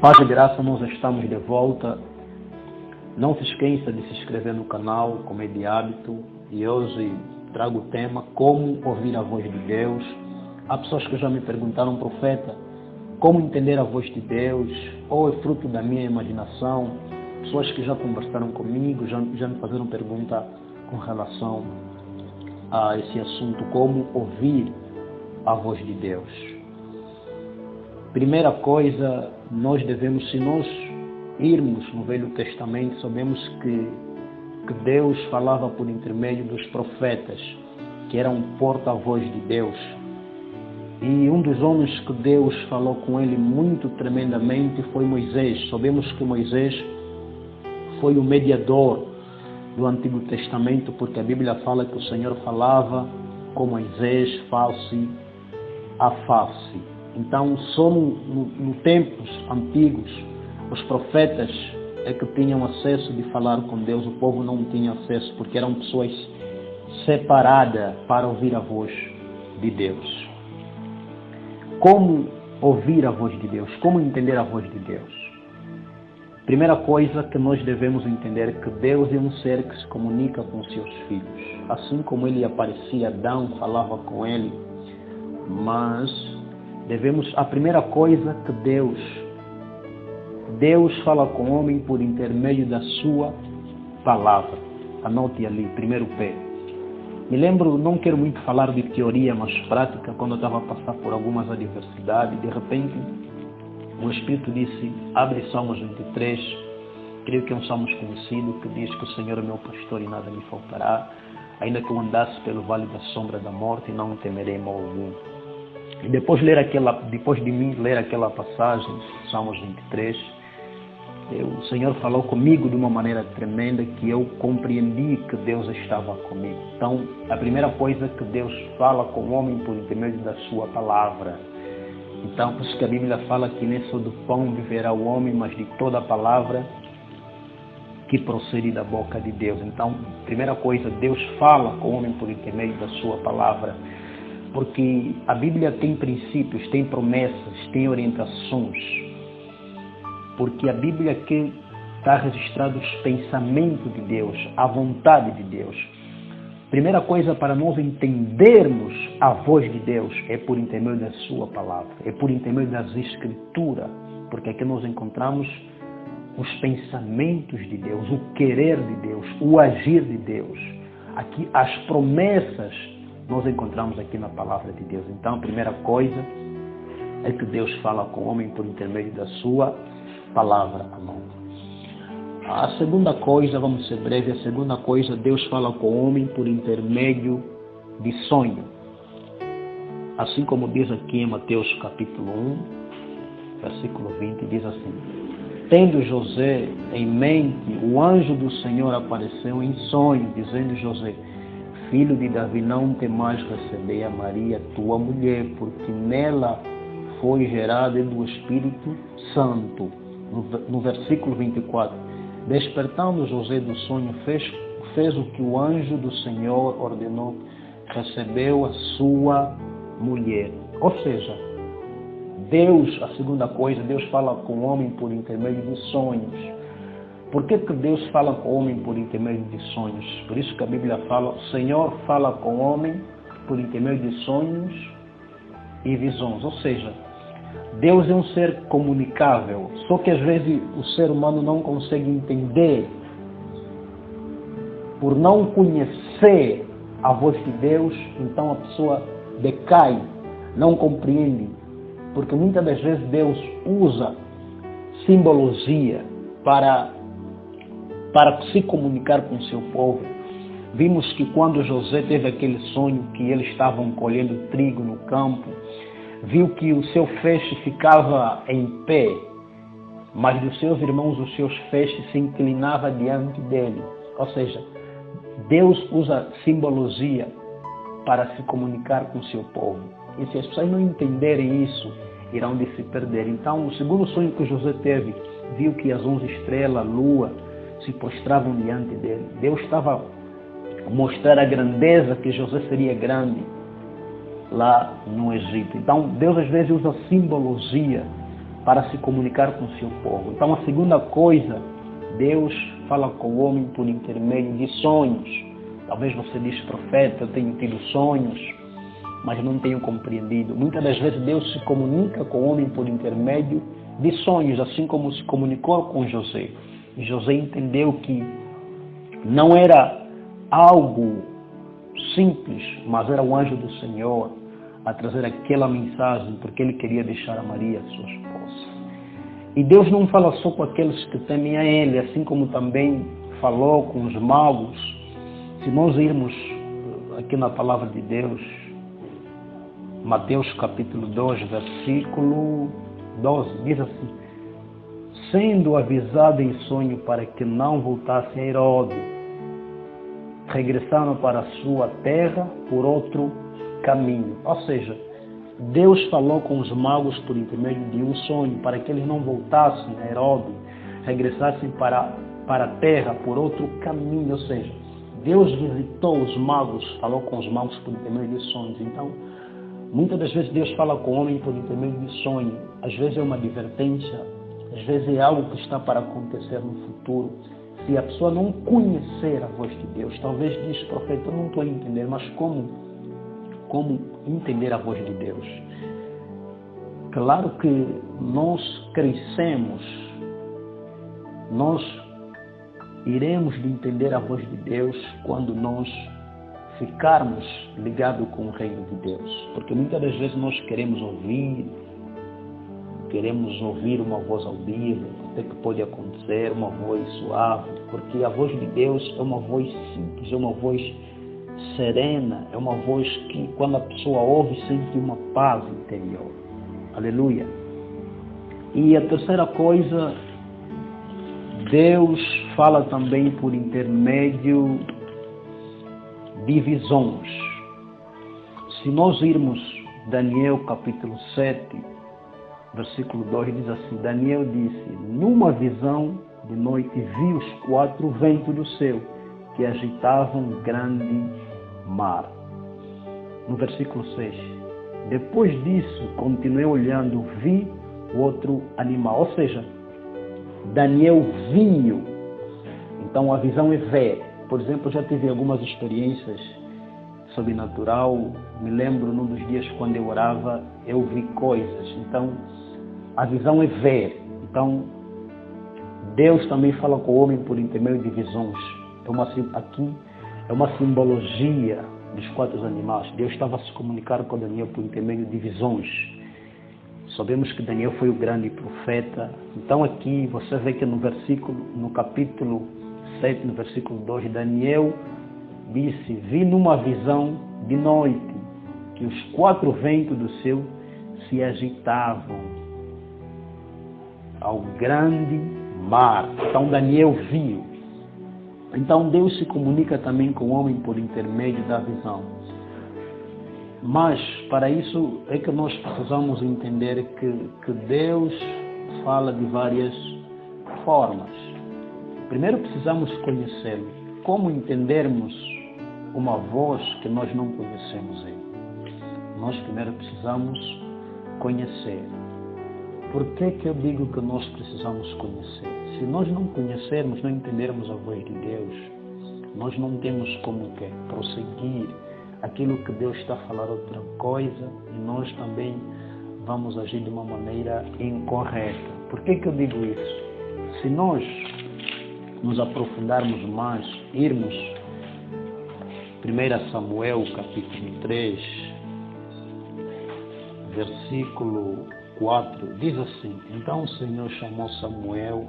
Paz e graça, nós estamos de volta. Não se esqueça de se inscrever no canal, como é de hábito. E hoje trago o tema Como ouvir a voz de Deus. Há pessoas que já me perguntaram, profeta, como entender a voz de Deus? Ou é fruto da minha imaginação? Pessoas que já conversaram comigo, já me fizeram pergunta com relação a esse assunto, como ouvir a voz de Deus. Primeira coisa, se nós irmos no Velho Testamento, sabemos que Deus falava por intermédio dos profetas, que eram porta-voz de Deus. E um dos homens que Deus falou com ele muito tremendamente foi Moisés. Sabemos que Moisés foi o mediador do Antigo Testamento, porque a Bíblia fala que o Senhor falava com Moisés face a face. Então, só no tempos antigos, os profetas é que tinham acesso de falar com Deus. O povo não tinha acesso, porque eram pessoas separadas para ouvir a voz de Deus. Como ouvir a voz de Deus? Como entender a voz de Deus? Primeira coisa que nós devemos entender é que Deus é um ser que se comunica com seus filhos. Assim como ele aparecia, Adão falava com ele, mas a primeira coisa que Deus fala com o homem por intermédio da sua palavra. Anote ali, primeiro pé. Me lembro, não quero muito falar de teoria, mas prática, quando eu estava a passar por algumas adversidades, de repente o Espírito disse, abre Salmos 23, creio que é um Salmo conhecido, que diz que o Senhor é meu pastor e nada me faltará, ainda que eu andasse pelo vale da sombra da morte, não temerei mal algum. E depois de mim ler aquela passagem, Salmos 23, o Senhor falou comigo de uma maneira tremenda que eu compreendi que Deus estava comigo. Então, a primeira coisa é que Deus fala com o homem por intermédio da sua palavra. Então, por isso que a Bíblia fala que nem só do pão viverá o homem, mas de toda a palavra que procede da boca de Deus. Então, primeira coisa, Deus fala com o homem por intermédio da sua palavra. Porque a Bíblia tem princípios, tem promessas, tem orientações. Porque a Bíblia aqui está registrado os pensamentos de Deus, a vontade de Deus. Primeira coisa, para nós entendermos a voz de Deus, é por intermédio da sua palavra, é por intermédio das Escrituras. Porque aqui nós encontramos os pensamentos de Deus, o querer de Deus, o agir de Deus. Aqui as promessas nós encontramos aqui na palavra de Deus. Então, a primeira coisa é que Deus fala com o homem por intermédio da sua palavra. A segunda coisa, vamos ser breve, a segunda coisa, Deus fala com o homem por intermédio de sonho. Assim como diz aqui em Mateus capítulo 1, versículo 20, diz assim: tendo José em mente, o anjo do Senhor apareceu em sonho, dizendo: José, filho de Davi, não temais receber a Maria, tua mulher, porque nela foi gerada do Espírito Santo. No versículo 24, despertando José do sonho, fez o que o anjo do Senhor ordenou, recebeu a sua mulher. Ou seja, Deus, a segunda coisa, Deus fala com o homem por intermédio de sonhos. Por que Deus fala com o homem por intermédio de sonhos? Por isso que a Bíblia fala, o Senhor fala com o homem por intermédio de sonhos e visões. Ou seja, Deus é um ser comunicável, só que às vezes o ser humano não consegue entender. Por não conhecer a voz de Deus, então a pessoa decai, não compreende. Porque muitas das vezes Deus usa simbologia para se comunicar com o seu povo. Vimos que quando José teve aquele sonho que eles estavam colhendo trigo no campo, viu que o seu feixe ficava em pé, mas dos seus irmãos os seus feixes se inclinavam diante dele. Ou seja, Deus usa simbologia para se comunicar com o seu povo. E se as pessoas não entenderem isso, irão de se perder. Então, o segundo sonho que José teve, viu que as 11 estrelas, a lua, se prostravam diante dele. Deus estava a mostrar a grandeza, que José seria grande lá no Egito. Então, Deus às vezes usa simbologia para se comunicar com o seu povo. Então, a segunda coisa, Deus fala com o homem por intermédio de sonhos. Talvez você diz, profeta, eu tenho tido sonhos, mas não tenho compreendido. Muitas das vezes Deus se comunica com o homem por intermédio de sonhos, assim como se comunicou com José. E José entendeu que não era algo simples, mas era o anjo do Senhor a trazer aquela mensagem, porque ele queria deixar a Maria, sua esposa. E Deus não fala só com aqueles que temem a Ele, assim como também falou com os magos. Se nós irmos aqui na palavra de Deus, Mateus capítulo 2, versículo 12, diz assim: sendo avisado em sonho para que não voltasse a Herodes, regressaram para a sua terra por outro caminho. Ou seja, Deus falou com os magos por intermédio de um sonho para que eles não voltassem a Herodes, regressassem para a terra por outro caminho. Ou seja, Deus visitou os magos, falou com os magos por intermédio de sonhos. Então, muitas das vezes Deus fala com o homem por intermédio de sonho. Às vezes é uma advertência, às vezes é algo que está para acontecer no futuro. Se a pessoa não conhecer a voz de Deus, talvez diz, profeta, eu não estou a entender, mas como entender a voz de Deus? Claro que nós crescemos, nós iremos de entender a voz de Deus quando nós ficarmos ligados com o reino de Deus. Porque muitas das vezes nós queremos ouvir uma voz audível, até que pode acontecer, uma voz suave, porque a voz de Deus é uma voz simples, é uma voz serena, é uma voz que quando a pessoa ouve sente uma paz interior. Aleluia. E a terceira coisa, Deus fala também por intermédio de visões. Se nós irmos Daniel capítulo 7, versículo 2, diz assim: Daniel disse, numa visão de noite vi os 4 ventos do céu que agitavam um grande mar. No versículo 6, depois disso continuei olhando, vi o outro animal. Ou seja, Daniel viu. Então a visão é ver. Por exemplo, eu já tive algumas experiências sobrenatural. Me lembro num dos dias quando eu orava, eu vi coisas. Então a visão é ver. Então Deus também fala com o homem por intermédio de visões. Aqui é uma simbologia dos 4 animais. Deus estava a se comunicar com Daniel por intermédio de visões. Sabemos que Daniel foi o grande profeta. Então aqui você vê que no capítulo 7, no versículo 2, Daniel disse, vi numa visão de noite que os 4 ventos do céu se agitavam ao grande mar. Então Daniel viu. Então Deus se comunica também com o homem por intermédio da visão. Mas para isso é que nós precisamos entender que Deus fala de várias formas. Primeiro precisamos conhecê-lo. Como entendermos uma voz que nós não conhecemos ele? Nós primeiro precisamos conhecer. Por que eu digo que nós precisamos conhecer? Se nós não conhecermos, não entendermos a voz de Deus, nós não temos como prosseguir aquilo que Deus está a falar outra coisa e nós também vamos agir de uma maneira incorreta. Por que eu digo isso? Se nós nos aprofundarmos mais, irmos 1 Samuel capítulo 3, versículo 4, diz assim, então o Senhor chamou Samuel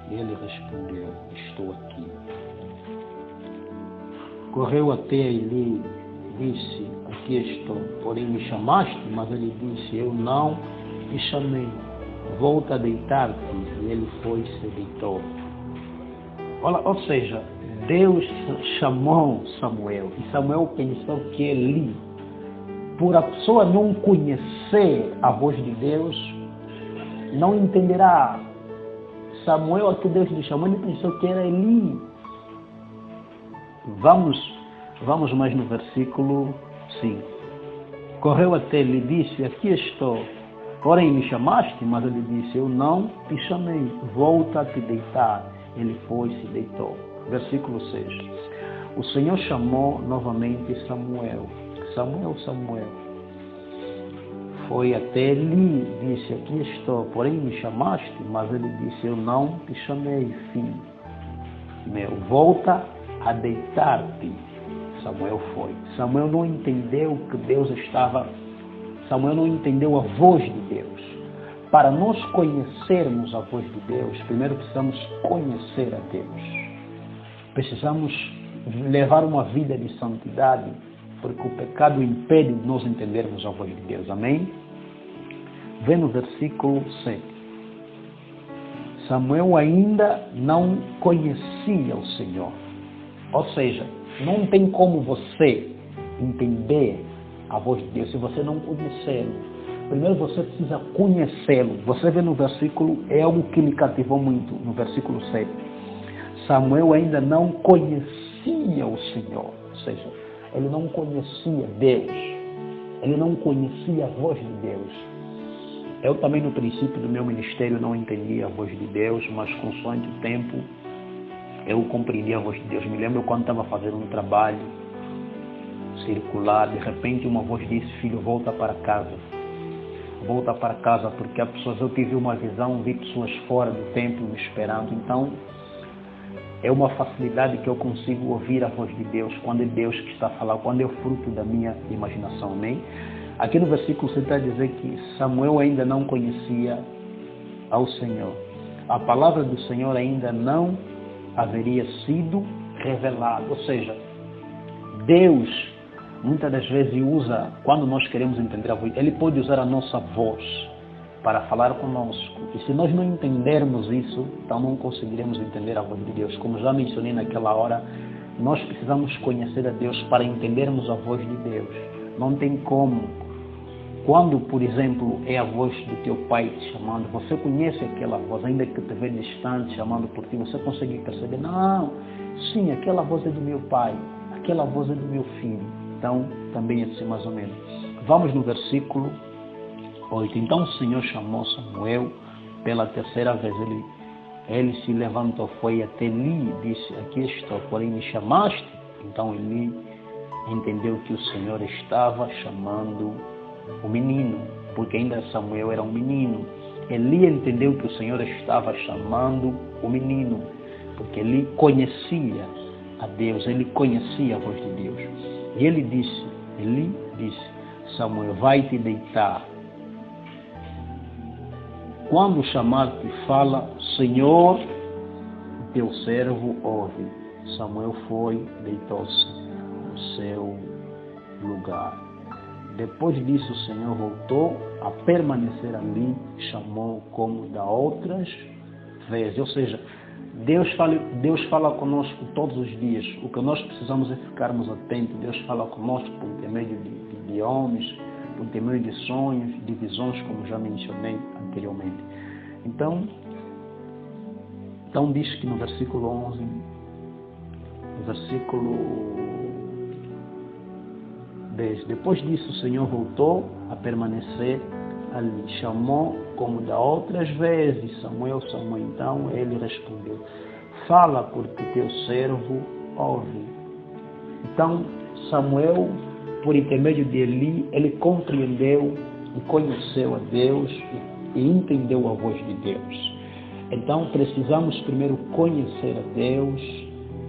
e ele respondeu, estou aqui. Correu até Eli, disse, aqui estou, porém me chamaste, mas ele disse, eu não te chamei, volta a deitar-te, e ele foi e se deitou. Ou seja, Deus chamou Samuel, e Samuel pensou que Eli, por a pessoa não conhecer a voz de Deus, não entenderá. Samuel, a que Deus lhe chamou, ele pensou que era Eli. Vamos mais no versículo 5. Correu até ele e disse, aqui estou, Porém, me chamaste, mas ele disse, eu não te chamei, volta a te deitar. Ele foi e se deitou. Versículo 6. O Senhor chamou novamente Samuel. Samuel, Samuel. Foi até ele, disse, aqui estou. Porém, me chamaste, mas ele disse, eu não te chamei, filho meu, volta a deitar-te. Samuel foi. Samuel não entendeu que Deus estava... Samuel não entendeu a voz de Deus. Para nós conhecermos a voz de Deus, primeiro precisamos conhecer a Deus. Precisamos levar uma vida de santidade, porque o pecado impede de nós entendermos a voz de Deus. Amém? Vê no versículo 7. Samuel ainda não conhecia o Senhor. Ou seja, não tem como você entender a voz de Deus se você não conhecê-lo. Primeiro você precisa conhecê-lo. Você vê no versículo, é algo que me cativou muito, no versículo 7. Samuel ainda não conhecia o Senhor. Ou seja, ele não conhecia Deus. Ele não conhecia a voz de Deus. Eu também no princípio do meu ministério não entendia a voz de Deus, mas consoante o tempo eu compreendi a voz de Deus. Me lembro quando estava fazendo um trabalho circular, de repente uma voz disse, filho, volta para casa. Volta para casa, porque há pessoas, eu tive uma visão, vi pessoas fora do templo me esperando. Então, é uma facilidade que eu consigo ouvir a voz de Deus, quando é Deus que está a falar, quando é o fruto da minha imaginação, amém? Aqui no versículo você está a dizer que Samuel ainda não conhecia ao Senhor. A palavra do Senhor ainda não haveria sido revelada. Ou seja, Deus muitas das vezes usa, quando nós queremos entender a voz, Ele pode usar a nossa voz para falar conosco. E se nós não entendermos isso, então não conseguiremos entender a voz de Deus. Como já mencionei naquela hora, nós precisamos conhecer a Deus para entendermos a voz de Deus. Não tem como. Quando, por exemplo, é a voz do teu pai te chamando, você conhece aquela voz, ainda que te vê distante, chamando por ti, você consegue perceber, não, sim, aquela voz é do meu pai, aquela voz é do meu filho. Então, também é assim mais ou menos. Vamos no versículo 8. Então o Senhor chamou Samuel pela terceira vez. Ele se levantou, foi até Eli e disse, aqui estou, porém me chamaste? Então Eli entendeu que o Senhor estava chamando o menino, porque ainda Samuel era um menino. Eli entendeu que o Senhor estava chamando o menino, porque ele conhecia a Deus, ele conhecia a voz de Deus. E ele disse, Samuel, vai te deitar. Quando chamar-te, fala, Senhor, teu servo ouve. Samuel foi, deitou-se no seu lugar. Depois disso, o Senhor voltou a permanecer ali, chamou como da outras vezes. Ou seja, Deus fala conosco todos os dias. O que nós precisamos é ficarmos atentos. Deus fala conosco por intermédio de homens, por intermédio de sonhos, de visões, como já mencionei anteriormente. Então diz que no versículo 11, no versículo 10, depois disso o Senhor voltou a permanecer ali, chamou como da outras vezes, Samuel, Samuel. Então ele respondeu, fala porque teu servo ouve. Então Samuel, por intermédio de Eli, ele compreendeu e conheceu a Deus e entendeu a voz de Deus. Então precisamos primeiro conhecer a Deus,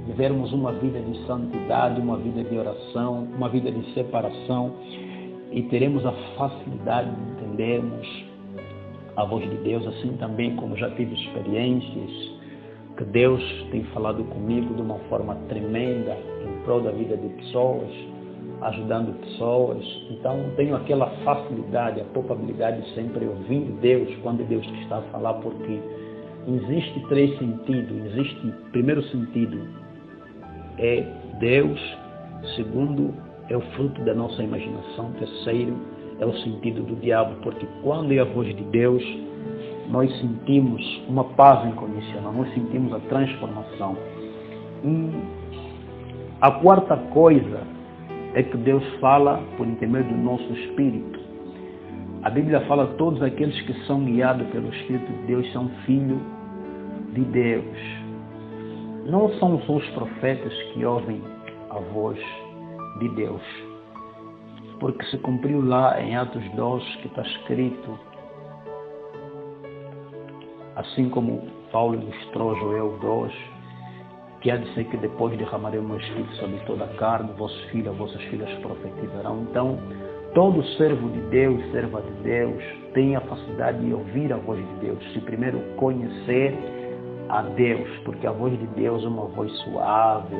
vivermos uma vida de santidade, uma vida de oração, uma vida de separação, e teremos a facilidade de entendermos a voz de Deus, assim também como já tive experiências que Deus tem falado comigo de uma forma tremenda em prol da vida de pessoas, ajudando pessoas. Então tenho aquela facilidade, a probabilidade de sempre ouvir Deus quando Deus está a falar, porque existe três sentidos. Existe, primeiro sentido é Deus, segundo é o fruto da nossa imaginação, terceiro é o sentido do diabo, porque quando é a voz de Deus, nós sentimos uma paz incondicional, nós sentimos a transformação. E a quarta coisa é que Deus fala por intermédio do nosso espírito. A Bíblia fala que todos aqueles que são guiados pelo Espírito de Deus são filhos de Deus. Não são só os profetas que ouvem a voz de Deus. Porque se cumpriu lá em Atos 2 que está escrito, assim como Paulo ilustrou Joel 2, que há de ser que depois derramarei o meu Espírito sobre toda a carne, vossos filhos, vossas filhas profetizarão. Então, todo servo de Deus, serva de Deus, tem a facilidade de ouvir a voz de Deus, se primeiro conhecer a Deus, porque a voz de Deus é uma voz suave,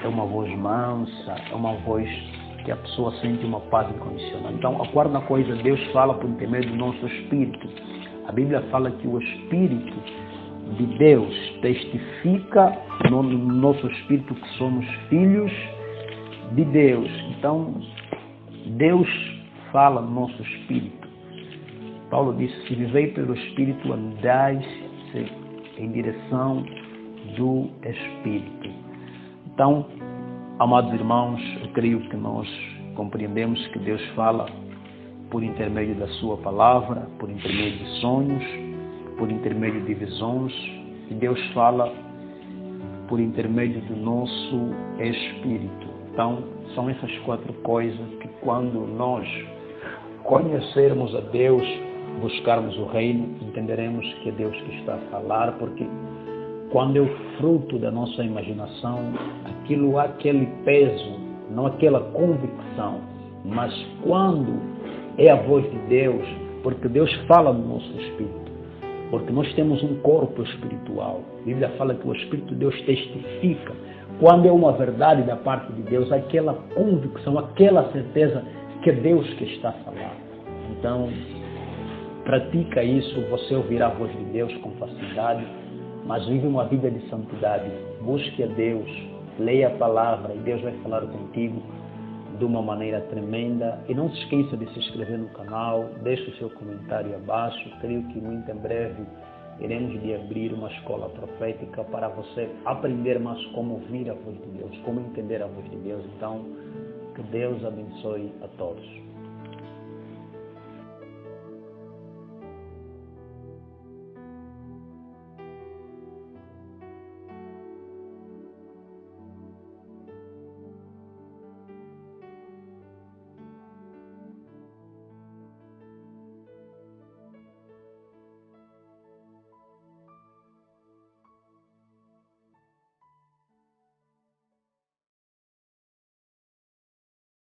é uma voz mansa, é uma voz que a pessoa sente uma paz incondicional. Então, a quarta coisa, Deus fala por intermédio do nosso espírito. A Bíblia fala que o Espírito de Deus testifica no nosso espírito que somos filhos de Deus. Então, Deus fala no nosso espírito. Paulo disse, se vivei pelo Espírito, andais em direção do Espírito. Então, amados irmãos, eu creio que nós compreendemos que Deus fala por intermédio da sua palavra, por intermédio de sonhos, por intermédio de visões, e Deus fala por intermédio do nosso espírito. Então, são essas quatro coisas que quando nós conhecermos a Deus, buscarmos o reino, entenderemos que é Deus que está a falar, porque quando é o fruto da nossa imaginação, aquilo há aquele peso, não aquela convicção, mas quando é a voz de Deus, porque Deus fala no nosso espírito, porque nós temos um corpo espiritual. A Bíblia fala que o Espírito de Deus testifica. Quando é uma verdade da parte de Deus, aquela convicção, aquela certeza que é Deus que está a falar. Então, pratica isso, você ouvirá a voz de Deus com facilidade, mas vive uma vida de santidade. Busque a Deus, leia a palavra e Deus vai falar contigo de uma maneira tremenda. E não se esqueça de se inscrever no canal, deixe o seu comentário abaixo. Creio que muito em breve iremos de abrir uma escola profética para você aprender mais como ouvir a voz de Deus, como entender a voz de Deus. Então, que Deus abençoe a todos.